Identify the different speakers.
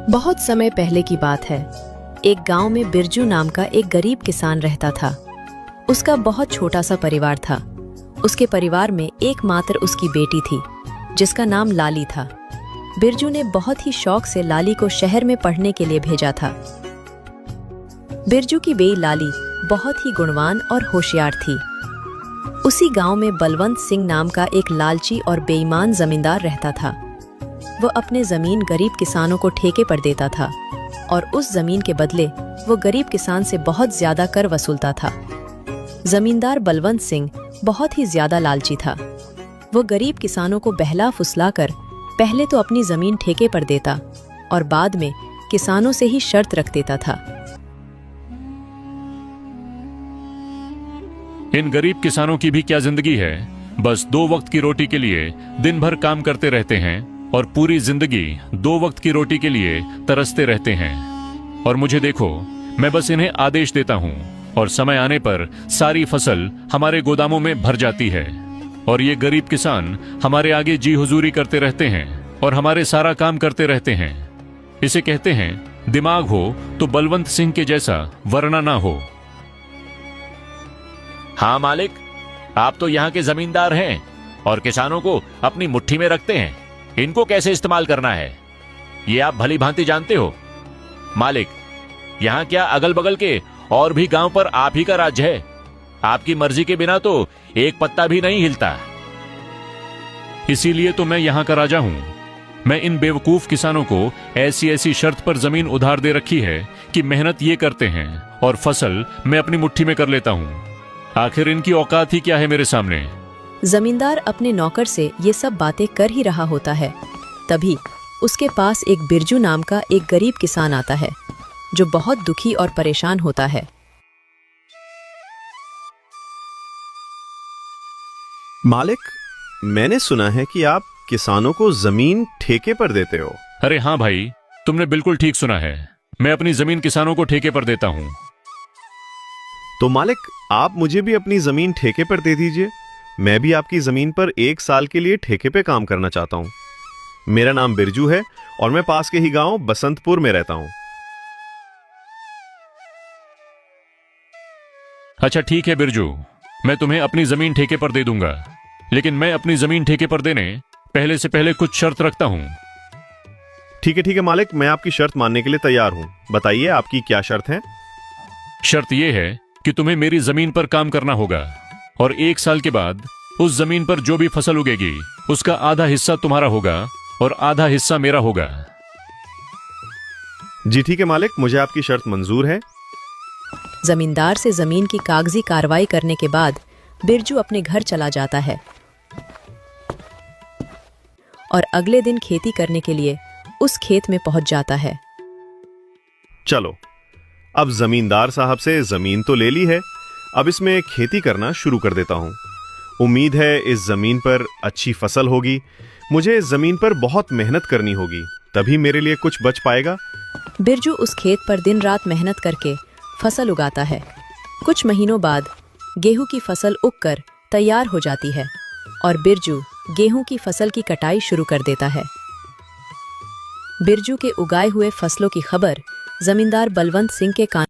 Speaker 1: बहुत समय पहले की बात है। एक गांव में बिरजू नाम का एक गरीब किसान रहता था। उसका बहुत छोटा सा परिवार था। उसके परिवार में एकमात्र उसकी बेटी थी, जिसका नाम लाली था। बिरजू ने बहुत ही शौक से लाली को शहर में पढ़ने के लिए भेजा था। बिरजू की बेई लाली बहुत ही गुणवान और होशियार थी। उसी गांव में बलवंत सिंह नाम का एक लालची और बेईमान जमींदार रहता था। वह अपने जमीन गरीब किसानों को ठेके पर देता था और उस जमीन के बदले वो गरीब किसान से बहुत ज्यादा कर वसूलता था। जमींदार बलवंत सिंह बहुत ही ज्यादा लालची था। वो गरीब किसानों को बहला फुसला कर पहले तो अपनी जमीन ठेके पर देता और बाद में किसानों से ही शर्त रख देता था।
Speaker 2: इन गरीब किसानों की भी क्या जिंदगी है। बस 2 वक्त की रोटी के लिए दिन भर काम करते रहते हैं और पूरी जिंदगी 2 वक्त की रोटी के लिए तरसते रहते हैं। और मुझे देखो, मैं बस इन्हें आदेश देता हूँ और समय आने पर सारी फसल हमारे गोदामों में भर जाती है और ये गरीब किसान हमारे आगे जी हुजूरी करते रहते हैं और हमारे सारा काम करते रहते हैं। इसे कहते हैं, दिमाग हो तो बलवंत सिंह के जैसा, वरना ना हो।
Speaker 3: हाँ मालिक, आप तो यहाँ के जमींदार हैं और किसानों को अपनी मुट्ठी में रखते हैं। इनको कैसे इस्तेमाल करना है ये आप भली भांति जानते हो। मालिक, यहाँ क्या अगल बगल के और भी गांव पर आप ही का राज्य है। आपकी मर्जी के बिना तो एक पत्ता भी नहीं हिलता।
Speaker 2: इसीलिए तो मैं यहाँ का राजा हूँ। मैं इन बेवकूफ किसानों को ऐसी ऐसी शर्त पर जमीन उधार दे रखी है कि मेहनत ये करते हैं और फसल मैं अपनी मुट्ठी में कर लेता हूँ। आखिर इनकी औकात ही क्या है मेरे सामने।
Speaker 1: जमींदार अपने नौकर से ये सब बातें कर ही रहा होता है, तभी उसके पास एक बिरजू नाम का एक गरीब किसान आता है, जो बहुत दुखी और परेशान होता है।
Speaker 4: मालिक, मैंने सुना है कि आप किसानों को जमीन ठेके पर देते हो।
Speaker 2: अरे हाँ भाई, तुमने बिल्कुल ठीक सुना है। मैं अपनी जमीन किसानों को ठेके पर देता हूँ।
Speaker 4: तो मालिक, आप मुझे भी अपनी जमीन ठेके पर दे दीजिए। मैं भी आपकी जमीन पर 1 साल के लिए ठेके पे काम करना चाहता हूँ। मेरा नाम बिरजू है और मैं पास के ही गांव बसंतपुर में रहता हूँ।
Speaker 2: अच्छा ठीक है बिरजू, मैं तुम्हें अपनी जमीन ठेके पर दे दूंगा, लेकिन मैं अपनी जमीन ठेके पर देने पहले से पहले कुछ शर्त रखता हूँ।
Speaker 4: ठीक है मालिक, मैं आपकी शर्त मानने के लिए तैयार हूँ। बताइए आपकी क्या शर्त है।
Speaker 2: शर्त यह है कि तुम्हें मेरी जमीन पर काम करना होगा और 1 साल के बाद उस जमीन पर जो भी फसल उगेगी उसका आधा हिस्सा तुम्हारा होगा और आधा हिस्सा मेरा होगा।
Speaker 4: जी ठीक है मालिक, मुझे आपकी शर्त मंजूर है।
Speaker 1: जमींदार से जमीन की कागजी कार्रवाई करने के बाद बिरजू अपने घर चला जाता है और अगले दिन खेती करने के लिए उस खेत में पहुंच जाता है।
Speaker 4: चलो, अब जमींदार साहब से जमीन तो ले ली है, अब इसमें खेती करना शुरू कर देता हूं। उम्मीद है इस जमीन पर अच्छी फसल होगी। मुझे इस जमीन पर बहुत मेहनत करनी होगी, तभी मेरे लिए कुछ बच पाएगा।
Speaker 1: बिरजू उस खेत पर दिन रात मेहनत करके फसल उगाता है। कुछ महीनों बाद गेहूं की फसल उगकर तैयार हो जाती है और बिरजू गेहूं की फसल की कटाई शुरू कर देता है। बिरजू के उगाए हुए फसलों की खबर जमींदार बलवंत सिंह के कान